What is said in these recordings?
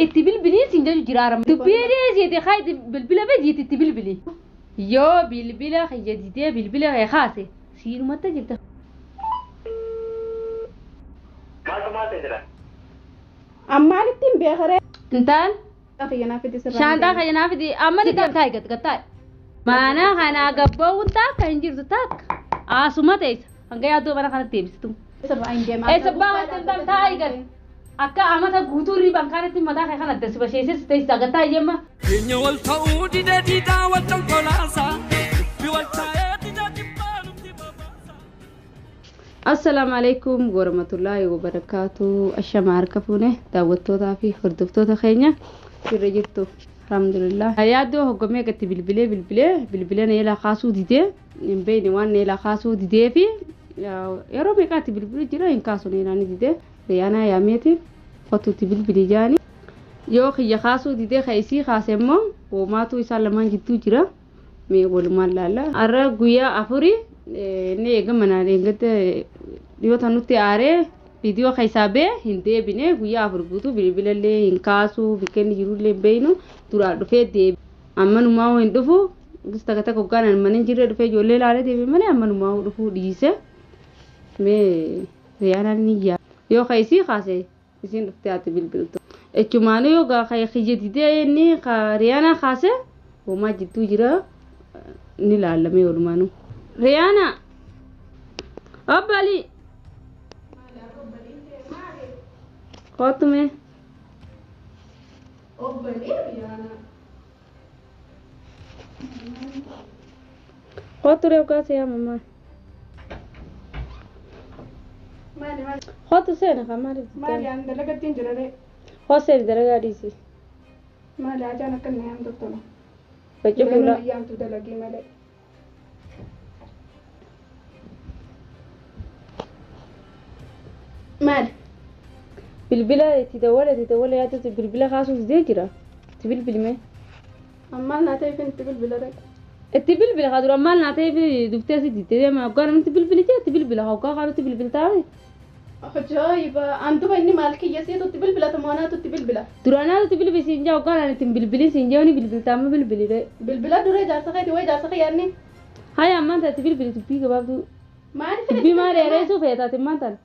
itti bilbilii siin jedhu jiraarama dubbiidee jeete hayti bilbila bee jeete itti bilbilii yoo bilbila jedhitee bilbila haase siinumatti jirta. Maal jira? Ammaan ittiin beekaree. Intaan shaantaa Shaantaa kayyanaa fidi amma ni gataa gataa mana kana gabbawuun taakka hin jirtu taakka asuma teessa hanga yaaddoo mana kanatti deebistu. Eessa baawwatiin tamtaa eegan akka amata guutuu riibaan kaanitti mataa kee kan adda si basheessis teessa gataa ijemma. Keenya wal ta'uu didee diidaa wal tankolaasaa dubbi wal taa'ee didaa jibbaa nutti babaasa. Assalamu alaikum warahmatullahi wabarakatuh. Ashama harka fuune daawwattootaa fi hordoftoota keenya irra jirtu. Alhamdulillah. Yaaddoo hoggomee gatti bilbilee neela kaasuu didee hin beekne waan neela kaasuu didee fi yeroo meeqaatti bilbiluu jira hin kaasu neelaan didee riyaanaa yaameetiin qotuutti bilbilii jaanii yoo kiyya kaasuu didee kaisii kaase immoo hoomaatuu isaan lamaan gidduu jira mee walumaan laalla har'a guyyaa afurii ni eegamanaa eeggate dhiyoota nutti aaree viidiyoo keessaa bee hin deebine guyyaa afur guutuu bilbilallee hin kaasuu bikkeenni jirullee hin beeknu duraan dhufee deebi ammanumaa hin dhufu gista gata hoggaan mana hin jirre dhufee ijoollee ilaalee deebi malee ammanumaa dhufuu dhiise mee riyaanaan ni yaa yoo kaisii kaase isiin dhuftee ati bilbiltu echumaanuu yoo gaa kiyya didee inni riyaanaa kaase hoomaa jidduu jira ni laallamee walumaanuu riyaanaa obbalii Kottume. Kottu reefu kaasee yaa mammaa. Kottu seena kan maaliif? Maali aan dalagattiin jira dee. Hoseen dalagaa dhiisi. Maali ajaan akka inni yaamtu tola. Bacci fuula. Yaamtu dalagii malee. Maali? Bilbila itti dawwala yaadatu bilbila kaasuuf dee jira. Itti bilbilme. Ammaan naa ta'eef itti bilbila dha. Itti bilbila kaa dura maal naa ta'eef duftee si dittee deema hoggaa namatti bilbili jee itti bilbila hoggaa kaanutti bilbiltaame. Ajaa'iba! Antuba inni maal kiyya seetutti bilbilata moonaatutti bilbila. Duraanaatutti bilbili siin jaa hoggaa naan ittiin bilbilii siin jee ni bilbiltaama bilbili dee. Bilbila dura jaarsa keeti way jaarsa kiyyaanni. Haya ammaan ta'e itti bilbili dubbii gabaabduu. Maali Dubbii maali ereesuu feetaati ammaan ta'e.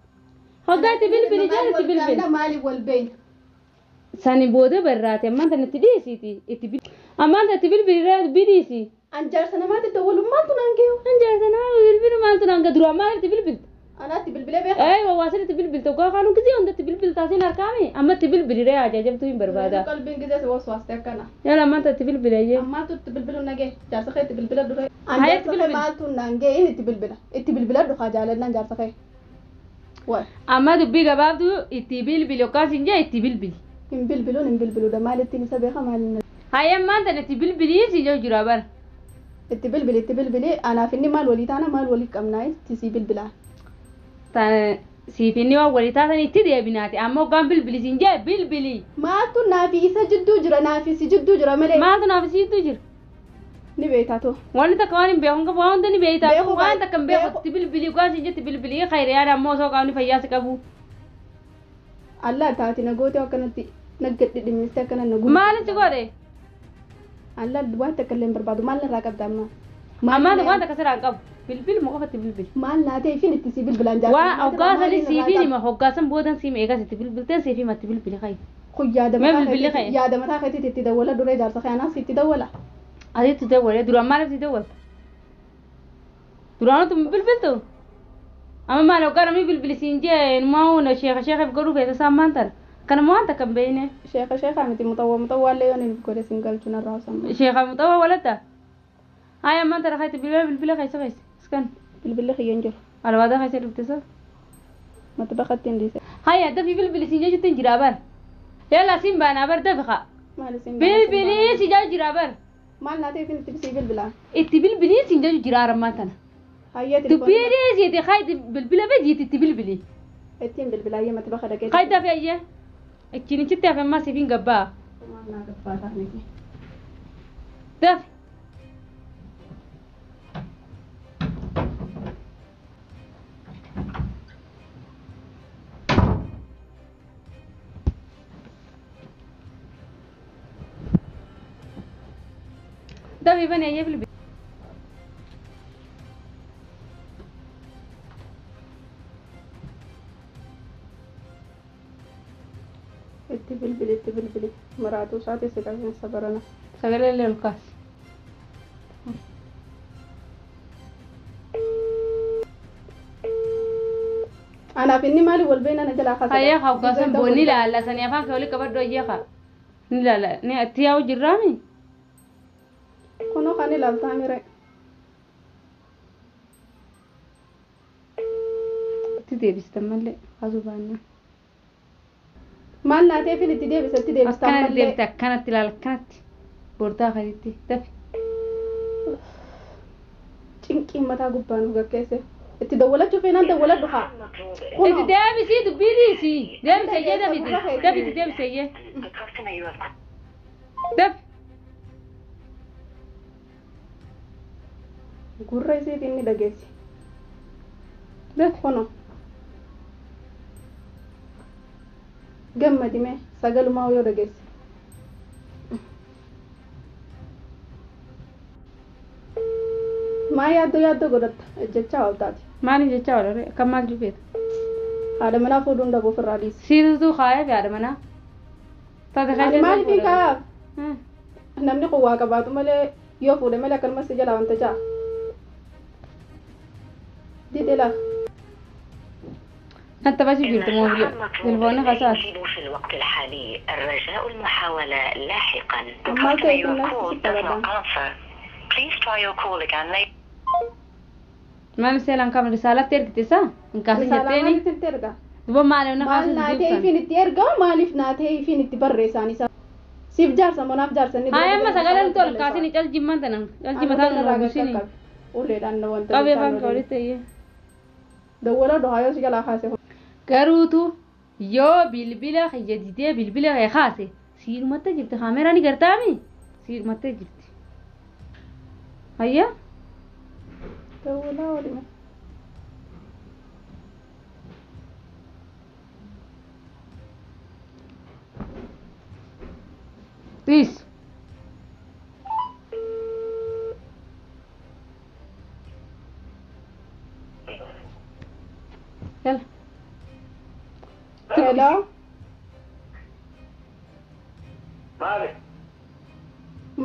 Hoggaa itti bilbili jee itti bilbili. Maali wal beeyna? Sani booda barraate ammaan ta'e itti dhiisiiti itti bilbili. Ammaan ta'e itti bilbili irraa dubbii dhiisi. Anjaarsa namaatti dawwalummaatu naan geeyu. Anjaarsa nama bilbili maaltu naan gadura maal itti bilbilta. Anaatti bilbilee beekaa. Wawaasni itti bilbilta hoggaa kaanuu gisee hunda itti bilbiltaatiin harkaame amma itti bilbili ree ajajamtuu hin barbaada. Qalbiin gisee waswaaste akkana. Yaala ammaan ta'e itti bilbilee. Ammaatu itti bilbilu nagee jaarsa kee itti bilbila dura. Haa, itti bilbila. Maaltu naan gee itti bilbila. Itti bilbila dhufa jaalannaan jaarsa kee. Waa. Amma dubbii gabaabduu itti bilbili yookaan siin jee itti bilbili. Hin bilbiluudha maalittiin isa beeka maaliin. Hayya ammaan ta'e itti bilbilii siin jee jira bara. Itti bilbili anaaf inni maal walii taana maal walii qabnaa itti si bilbilaa. Siifinni waan walii taatan itti deebinaati amma hoggaan bilbili siin jee bilbili. Maaltu naafi isa jidduu jira naafi si jidduu jira malee. Maaltu naaf isiitu jira. Ni beektaa too. Wanni takka waan hin beeku waan hunda ni beektaa Beeku waan baay'ee- takka hin beeku beeku- itti bilbilii hoggaan siin jetti bilbilii khayriyaan ammoo osoo qaamni fayyaas qabu. Allah taati nagooti akkanatti naggadhi dhimmisti akkana nagu. Maalitti godhe? Allah waan takka illee hin barbaadu maal irraa qabda amma. Ammaan waan takka siraan qabu bilbili moo qofatti bilbili. Maal naa ta'e ifin itti si bilbilaan jaarsa. Waa hoggaa sanii siifiin hima hoggaa san boodan siima eegas itti bilbilteen siifi matti bilbili khayi. Kun yaada Mee mataa bilbilli keetii ka'e? yaada mataa keetii itti dawwala dura jaarsa keenyaas itti dawwala. Asitti dawwalee duraan maaliif itti dawwalta? Duraanatu bilbiltu? Amma maal hoggaa namni bilbili siin jee numaa sheekha godhuu feeta isaan maan tana? Kanama waan takka hin beekne. Sheeka miti mutawwaallee yoo inni godhe sin galchu narraa osoo. Sheekha muxawaa walatta? Haya ammaan tana khayti bilbila keessa feesi. Iskan Bilbilli xiyyan jiru. alwaadaa keessa dhuftisa. Mata bakatti hin dhiise. Haya dafi bilbili siin jee jettiin jiraa bar. Yalla siin baanaa bar dafi haa. Maal isin Bilbilii si jee jiraa bar. maal naa ta'e ifin itti si bilbilaa. Itti bilbilii siin jee jiraa ammaan tana. Hayyee Dubbii dhiyeessite khayti bilbila bee jiiti itti bilbilii. ittiin bilbilaa yee mata bakka dhaqee. Khayti dafi ayyee. Ikkinichitti hafe ammaa siifin gabbaa. Maal naa gabbaataa miti. Dafi. دبي بني أيه بالبيت itti bilbili maraatuu isaati si dhageessa barana. سجل لي الكاس Anaaf inni maali wal beena na jalaa kaasa. هيا خاو كاسن بوني لا لا سني أفهم كولي كبر دوجي خا لا لا ني أتياو جرامي Kunoo kan ilaaltaa mire. تدي بيستمر خازو بانا Maal naatee fin itti deebisatti deebistaa كانت mallee. ديبتا كانت لا كانت بورتا خديتي دفي Cinqiin mataa gubbaan nu gaggeesse. Itti dawwalachuu feenaan dawwaladhu haa. انت دابي سي دبيدي سي دابي سيجي دابي دابي دابي سيجي The customer you have دابي Gurra isiit inni dhageessi. دابي Kunoo. Gammadime sagalumaa yoo dhageesse. Maa yaaddoo godhatta ejjechaa ooltaati. ماني جيتشا ولا كمال جبيت Haadha manaa fuudhuun dhabuuf irraa dhiisi. سيدو خايف يا دمنا Ani maaliif kaa'aaf? ها Namni kun waa qabaatu malee yoo fuudhe malee akkanumas si jalaa wanta ja'a. Didela. انت باجي إن جبت موبيل الشعار تلفوني مطلوب خساس التنفيذ في الوقت الحالي الرجاء المحاولة لاحقا. The أما customer كيف you الناس have called تستوعب؟ does not answer. Please try your call again later. ما مثلا كم رسالة تركتي سا إن كاسين Risaalaa جتني maaliif itti erga? دبوا ما علينا Maal خاسين naatee ديبسان ifiin itti ergaa maaliif naatee ifiin itti barreessaan isa? Siif jaarsa monaaf jaarsa inni هاي أما سجلن تول كاسين يجال جيمان تنام جال جيمان تنام نبوسيني Uleedhaan wanta قبل بان كوري تيه dawwala dhuhaa si jalaa kaase. قروتو يو بالبلا خيجتي بالبلا هي خاسة سير متى جبت خامرة ني قرتامي سير متى جبت هيا Dawwala walima. بيس يلا Hello. Maalif?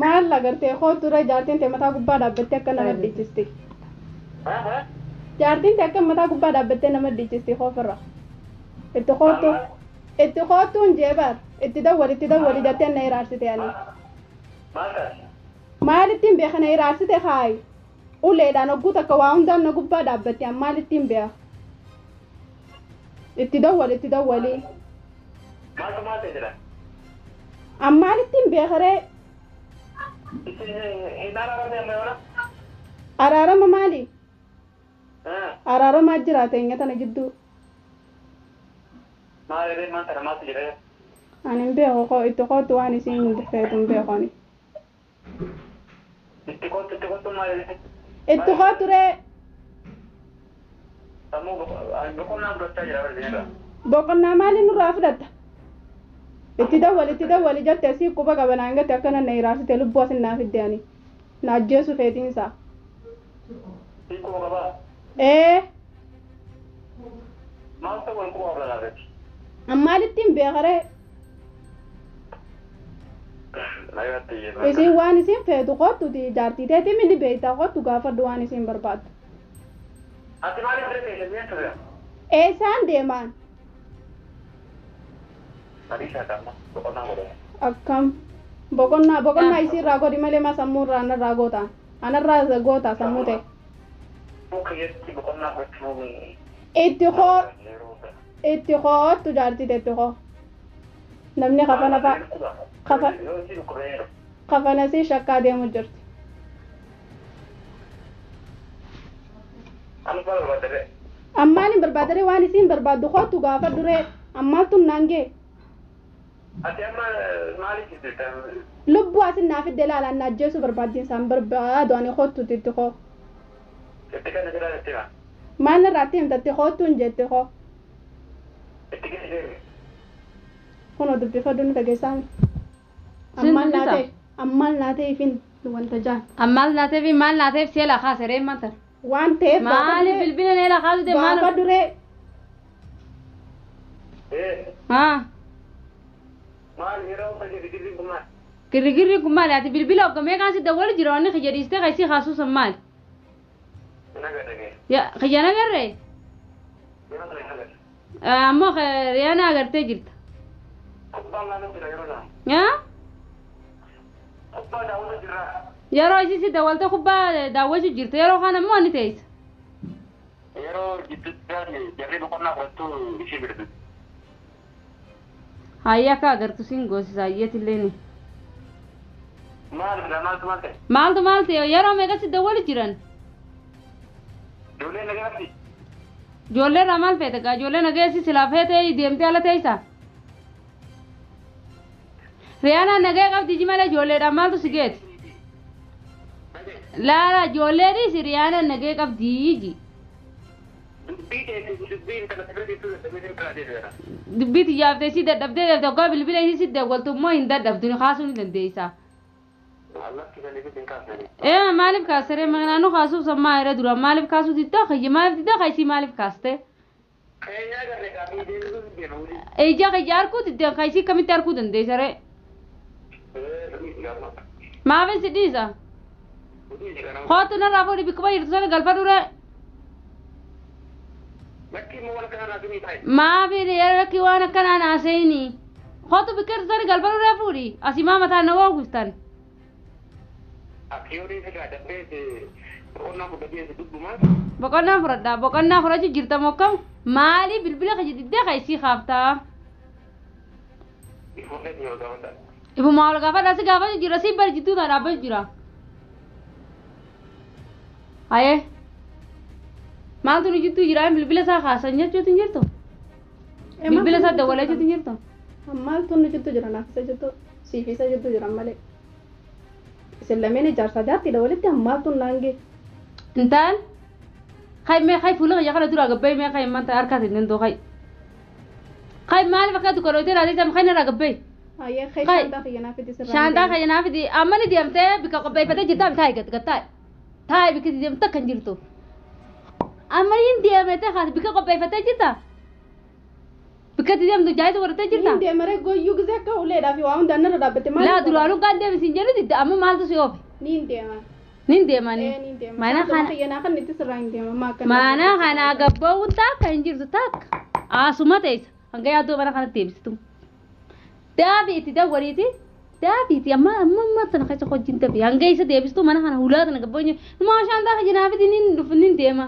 Maal agartee kootu irra jaartiin ta'e mataa gubbaa dhaabbattee akka nama dhiichisti. Jaartiin ta'e akka mataa gubbaa dhaabbattee nama dhiichisti koofirra. Itti kootuun jeebar itti dawwali jettee na iraarsite ani. Maal taate? Maalittiin beeka na iraarsite haayi. Uleedhaan hogguu takka waa hundaan na gubbaa dhaabbatte an maalittiin beeka. Itti dawwali. Maaltu maal ta'e jira? An maalittiin beekaree Hin araaramne amma yoona? araarama maali? Araaramaa jiraata eenyaa tana jidduu. Maalirree maal tana maaltu jira? Ani hin beeku itti kootu waan isiin feetu hin beekani. Itti kottu maalirree? Itti kooturee Sammuu boqonnaa fudhachaa jira barreeffama. boqonnaa maali nurraa fudhatta? Itti dawwali jettee si quba qabanaan gatte akkana na iraarsite lubbuu asin naa fidde ani. Na ajjeesu feetiin isaa. Hiikuma qabaa? Maal ta'u wal quba qabla laafetti? An maalittiin beekaree Nagatti isiin waan isiin feetu kootuti jaartii teetii mini beektaa kootu gaafadhu waan isiin barbaaddu. Ati maaliif deemee deemtu jira? Eessaan deemaan? Adii shaakamma boqonnaa godhama. Akkam boqonnaa isiirraa godhi malee maa sammuurraa anarraa gootaan. Anarraa gootaa sammuu ta'e. Mukayyatti boqonnaa gochuun Itti kootu jaartii itti koo. Namni kafana si shakkaa deemu jirti. Ammaan hin barbaadare waan isiin barbaaddu kootu gaafa duree ammaaltu naangee. Ati amma maaliif jirta? Lubbuu asin naa fidde ilaalaan na ajjeesuu barbaaddiin isaan barbaadu ani kootuuti itti koo. Itti kana jira jetti maa? Maal irraatti himtatti kootuun jette koo. Itti kana deemi. Kunoo dubbifadhu nu dhageessaami. Sin dubbisa? Ammaal naa ta'e ifin wanta jaan ammal naateef seela kaasaree matar waan ta'eef maali bilbila neela kaasu de maal gaafa duree haa maal yeroo girgirri kun maal girgirri kun maali ati bilbila hoggamee kaasi dawwal jira wanni kiyya dhiistee kaysii kaasuu san maali kiyya nagarree ammoo riyaana agartee jirta yeroo isii si dawwalte kubbaa daawwachuu jirta yeroo kaan ammoo ni teessa yeroo jidduutti jarri boqonnaa fudhattu ishee birduu hayya akka agartu siin goosisa hayyeetillee ni maaltu maal ta'e yeroo meeqatti dawwali jiran ijoolleen nagaatti ijoollee irraa maal feete gaa ijoollee nageessi silaa feete deemtee ala teessa riyaanaan nagee qabdi ji malee ijoolleedhaan maaltu si geeti laala ijoolleedhis riyaanaan nagee qabdi ji dubbii xiyyaafte si dadhabdee deemte hoggaa bilbila isii si dawwaltu immoo hin dadhabdu kaasuu ni dandeessa maaliif kaastere naannoo kaasuuf sammaa irra dura maaliif kaasuu diddaa kayya maaliif diddaa kaysii maaliif kaaste ija kayya arkuu diddaa kaysii kamitti arkuu dandeessa ree maafin si dhiisa kootu narraa fuudhi bikkuma jirtu sana galfa dure maafin rakki waan akkanaan haaseyni kootu bikkirtu sana galfa dure fuudhi asimaa mataa na woogustan boqonnaa fudhadhaa boqonnaa fudhachuu jirta mokkam maali bilbila kayya diddee kaysii kaaftaa ifuma ol gaafadhaa si gaafachuu jira si bari jidduu taa dhaabbachuu jira haye maaltu nu jidduu jira bilbila isaa kaasan jechuutu hin jirtu bilbila isaa dawwalee jechuutu hin jirtu maaltu nu jidduu jira naaf isa jidduu siif isa jidduu jira malee isin lameen ijaarsaa jaartiidha walitti maaltu naangee intaan mee fuula kayya kana dura gabbay mee kay manta harkaati nindoo kay maaliif akka dukkanootee raatee sam kay narraa gabbay hayyee kay shaantaa kayyanaa fidi sirraa shaantaa kayyanaa fidi amma ni deemtee bika qopheeffatee jirtaa taa'e gattaa'e taa'e bika deemta kan jirtu amma ni deemtee kaas bika qopheeffatee jirta bika deemtu jaayisa godhatee jirta ni deemaree goyyuu gisee akka uleedhaa fi waa hundaan narra dhaabbatte maal laa duraanuu kan deemisiin jedhu didda amma maaltu si oofe ni deema nin deemanii mana kana itti sirraa hin deema mana kana gabbawuun taakka hin jirtu taakka asuma teessa hanga yaaddoo mana kanatti deebisitu daabiiti dawwaliiti daabiiti amma tana keessa hojiin tabi hanga isa deebistu mana kana hulaa tana gabbawuun numaa shaantaa kajinaafiti nin deema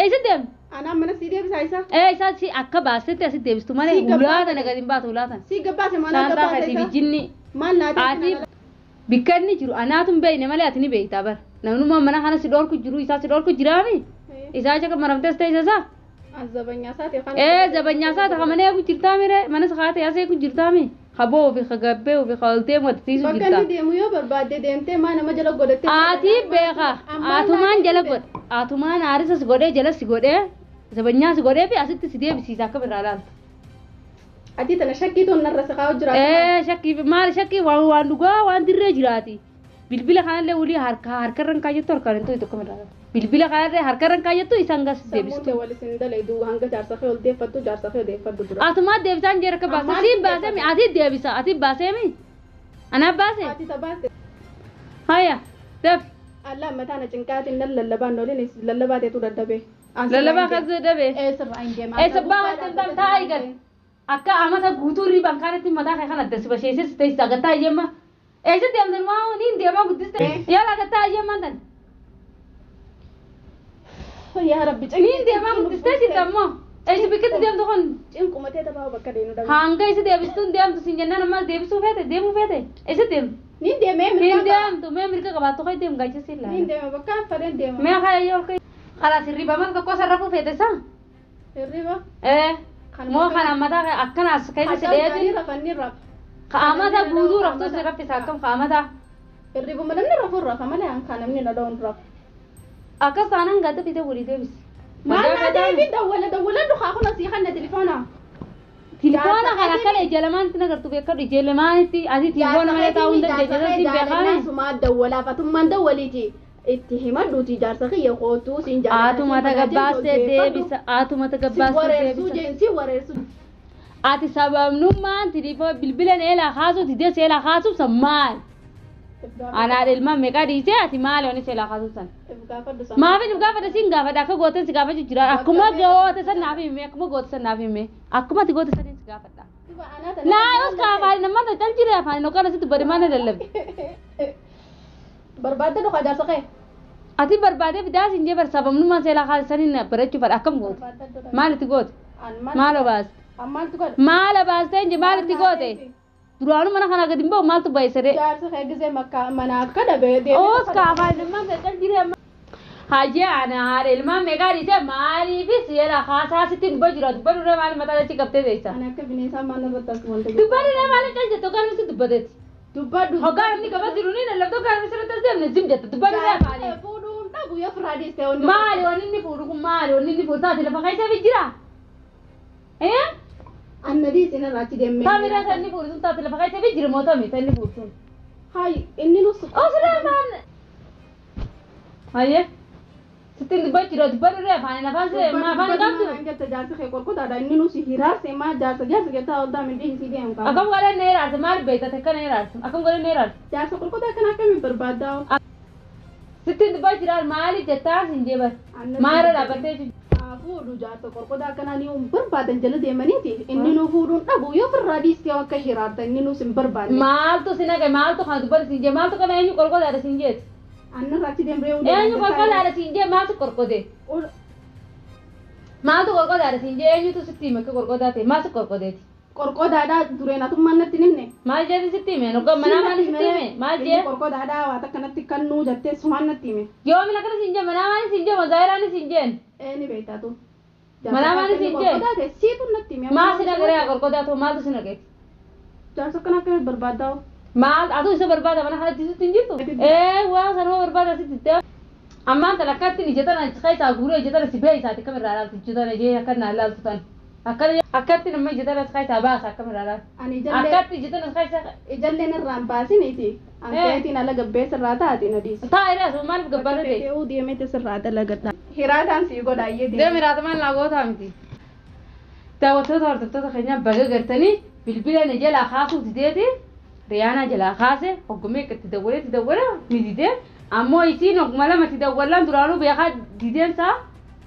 eessa deema anaa mana sii deebisaa isa isa si akka baasetti asi deebistu malee hulaa tana gadi hin baatu hulaa tana sii gabbaase mana shaantaa kasi bijinni maal naati bikka inni jiru anaatu hin beekne malee ati ni beektaa bara namnuma mana kana si dhoorku jiru isaa si dhoorku jiraami isaa jaka maramtes ta'e isa zabanyaa isaati zabanyaa isaati kamane eegu jirtaami re mana sakaate asee ku jirtaami kaboo fi kagabbee fi kawaltee mootisiisu jirta bakka inni deemu yoo barbaadde deemtee maa nama jala godhatte ati beeka atumaan jala godhe atumaan aarisa si godhee jala si godhee zabanyaa si godhee fi asitti si deebisiisa akka birraa laalta ati tana shakkii toon narra sakaa jiraata shakkii maal shakkii waan dhugaa waan dirree jiraati bilbila kanallee ulii harkarran kaayattu harkaan hin tokko mirraa bilbila kanallee harkarran kaayattu isaan gas deebistu sammuu wal isin dalaydu hanga jaarsa kee ol deeffattu dura atumaa deebisaan jeera ka baasa si baasemi ati deebisa ati baasemi ana baase ati tabaase haya def alla mataana cinqaatiin nan lallabaan dolin lallabaateetu dadhabe lallabaa kas dadhabe sirraa hin deema sabbaa wantan taa'aa gal akka amata guutuu riibaan kaanatti mataa kee kana dasba sheesses teessa gattaa ijemma eessa deemtan maa niin deemaa guddiste yaala gattaa ijemma tan yaa rabbi niin deemaa guddiste jirtammoo eessa bikkitti deemtu kun cinqumatee taphaa bakka deenu dhabe hanga isa deebistuun deemtu sin jennaan ammas deebisuu feete deemuu feete eessa deemtu niin deemee niin deemtu mee mirga qabaattu kay deemu gaachisa illaa niin deema bakkaan fadeen deema mee kaya yoo kay karaa sirriba mana tokko sarrafuu feete saa hirriba moo kana mataa akkanaas keessa si dheetin rafanni raf qaamata guutuu raftuu si raffisa akkam qaamata hirribuma namni rafuun rafa malee hankaa namni na dhawun raf akkas taanaan gadda fite walii deebis maal naa deebi dawwala dukaa kun asii kanna telefoona Telefoona kana kana ijalamaan tina gartuu beekadhu ijalamaanitti ati telefoona mana taa'uu hin dandeessu beekaa. Suma dawwalaa fatummaan dawwaliiti. Itti himadhuuti jaarsa kiyya kootuu siin jaarsa. Atumata gabbaastee deebisa. Atumata gabbaastee deebisa. Si wareersu. Ati sababnummaan telefoona bilbila eelaa kaasuuti deessa eelaa kaasuuf maal? Anaa ilma meeqa dhiisee ati maali waan isa eelaa kaasuuf san? Maafi gaafadha siin gaafadha akka gootan si gaafachuu jira. Akkuma goote san naaf himee akkuma goote san naaf himee akkuma ati goote san si gaafadha. Laa os kaafaani namoota cal jiree afaani noqona sitti bari maana lallabi. Barbaadde dhugaa jaarsa kee. Ati barbaadee fidaas hin jee bar sababnummaan seelaa kaasisanii barachuufadha akkam goote? Maalitti goote? Maala baaste? Maala baaste hin jee maalitti goote? Duraanuu mana kana gadi hin bahu maaltu baay'isadee? Jaarsa kee gisee mana akka dhabee os kaafaani namoota cal jiree Haji ana haadha ilmaan meeqaa dhiisee maaliifis seelaa kaasaa sitti dubba jira dubba duree maali mataa achi qabtee beeksa? Ani akka bineensaa maal irratti as wanta Dubba duree maali cal jette hoggaan misi dubbateeti? dubbadhu. Hoggaan inni qaba jiru ni lallabdoo hoggaan misi irratti as deemne zim jette dubba duree maali? Fuudhuun dhabu yoo firaa dhiiste onni. Maali wanni inni fuudhu kun maali wanni inni fuudhu taate lafa keessaa fi jira? Anna dhiisina irratti deemee. Taamira isa inni fuudhu sun taate lafa keessaa fi jira mootami isa inni fuudhu sun. Hayi inni nus. Osirraa maan. Hayyee. Sittiin dubba jira dubba duree afaan afaan qabdu. Angetta jaarsa kee qorqotaadha inni nus hiraarse maa jaarsa geetaa oldaa mindee hisii deemu qaba. Akkam godhee na hiraarse maal beektate akka na hiraarse akkam godhee na hiraarse. Jaarsa qorqotaa kan akkamiin barbaaddaa? Sittiin dubba jira maali jettaa sin jeebar. Maara dhaabbattee jiru. Fuudhu jaarsa qorqotaa kanaa ni barbaadan jala deemaniiti inni nu fuudhuun dhabu yoo firraa dhiistee akka hiraarta inni nus hin barbaadne. Maaltu sin haqe maaltu kana dubbata sin jee maaltu kana eenyu qorqotaadha sin jeeti. Anna irratti deemree Eenyu qorqotaadha sin jee maaltu qorqote. Maaltu qorqotaadha sin jee eenyutu sitti hime akka qorqotaa ta'e maaltu qorqoteeti. Qorqotaadhaa dureenatummaan natti nimne. Maal jeeti sitti hime nogga manaa maali sitti hime maal jee. Qorqotaadhaa waan akkanatti kan nuu jettee sumaan natti hime. Yoomina akkana sin jee manaa maali sin jee wazaayiraani sin jeen. Ni beektaatu. Manaa maali sin jee. Qorqotaate siitu natti hime. Maal si nagaraa qorqotaa ta'u maaltu si nagaeti. Jaarsa kan akkamiin barbaaddaa? Maal atu isa barbaada mana kanatti sitti hin jirtu. Waan sanuma barbaada sitti itti. Ammaan tan akkatti ijatan achi isaa guuree ijatan si bee isaati akkam irraa laaltu ijatan ijee akka naa laaltu tan. Akkatti nama ijatan achi isaa baasa akkam irraa laaltu. Akkatti ijatan achi isaa. Ijalleen irraan baasiniiti. Ankeetiin ala gabbeessa irraa taati na dhiisa. Taa'eedha sun maaliif gabbaata ta'e. Ta'uu deemete sirraa dalagadha. Hiraataan sii godhaayyee deema. Deemi hiraata maal naa gootaa miti. Daawwattoota hordoftoota keenyaa baga gartanii bilbila ni jalaa kaasuuti deeti. Riyaana jalaa kaase hoggumee itti dawwale mididee ammoo isiin hogguma lama itti dawwalan duraanuu beekaa dideensaa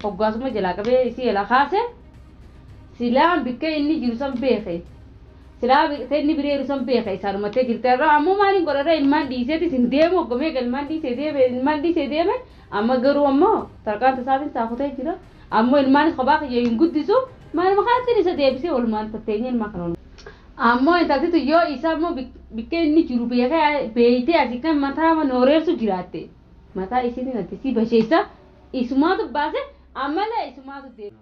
hoggaasuma jalaa qabee isii jalaa kaase silaa bikkee inni jiru san beeke silaa bikkee inni biree jiru san beeke isaanumattee jirte irraa ammoo maaliin godhadha ilmaan dhiiseetis hin deemu hoggumee ilmaan dhiisee deeme amma garuu ammoo tarkaanta isaatiin saafutee jira ammoo ilmaan kophaa kiyya hin guddisu maaluma kanatti isa deebisee walumaan tatteenye ilmaa kana ammoo intaltitu yoo isa ammoo bikkee inni jiru beeytee asii kan mataa nooreersu jiraatte mataa isiin natti si basheessa isumaatu baase ammallee isumaatu deema.